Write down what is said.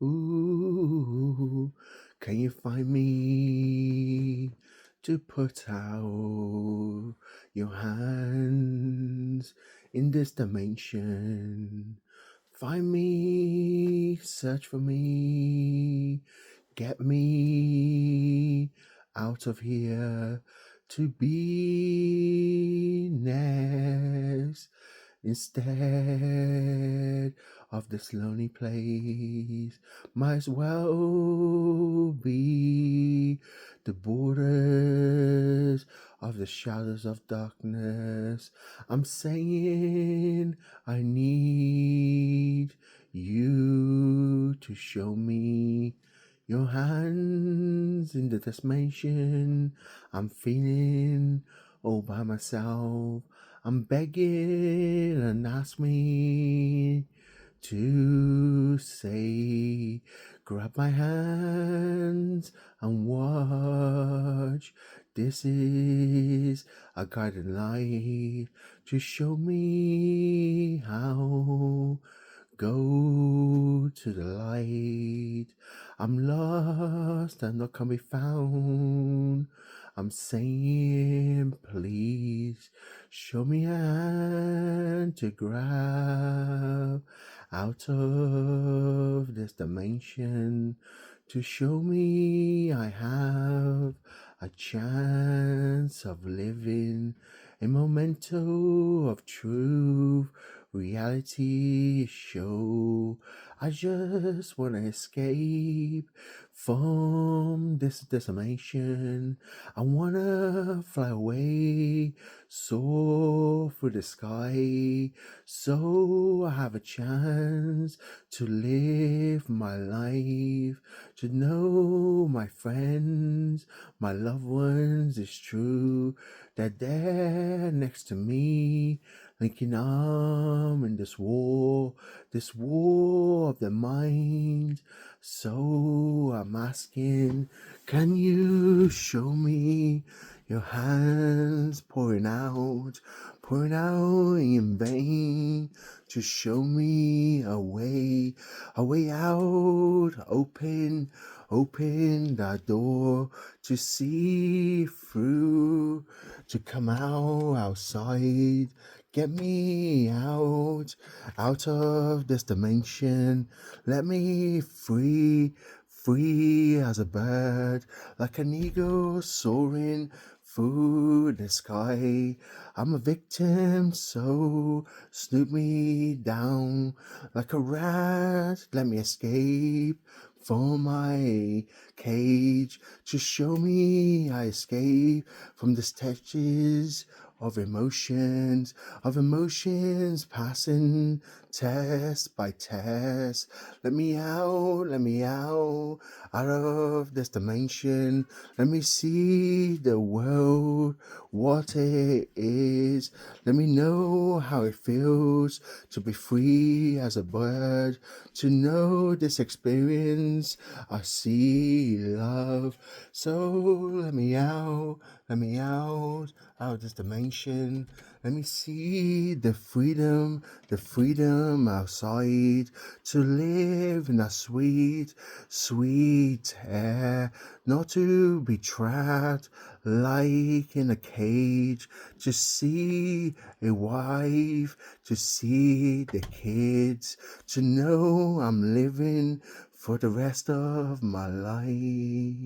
Ooh, can you find me to put out your hands in this dimension? Find me, search for me, get me out of here to be next instead of this lonely place. Might as well be the borders of the shadows of darkness. I'm saying I need you to show me your hands in the dimension. I'm feeling all by myself. I'm begging and ask me to say, grab my hands and watch. This is a guiding light to show me how. Go to the light. I'm lost and not can be found. I'm saying, please show me a hand to grab out of this dimension. To show me I have a chance of living a memento of truth. Reality show. I just wanna escape from this decimation. I wanna fly away, soar through the sky, so I have a chance to live my life, to know my friends, my loved ones is true, that they're next to me, linking arm in this war of the mind. So I'm asking, can you show me your hands pouring out in vain to show me a way out, open that door to see through, to come outside. Get me out of this dimension. Let me free as a bird, like an eagle soaring through the sky. I'm a victim, so snoop me down like a rat. Let me escape from my cage to show me I escape from the stretches of emotions passing test by test. Let me out of this dimension. Let me see the world, what it is. Let me know how it feels to be free as a bird, to know this experience. I see love. So let me out of this dimension. Let me see the freedom outside, to live in that sweet air, not to be trapped like in a cage, to see a wife, to see the kids, to know I'm living for the rest of my life.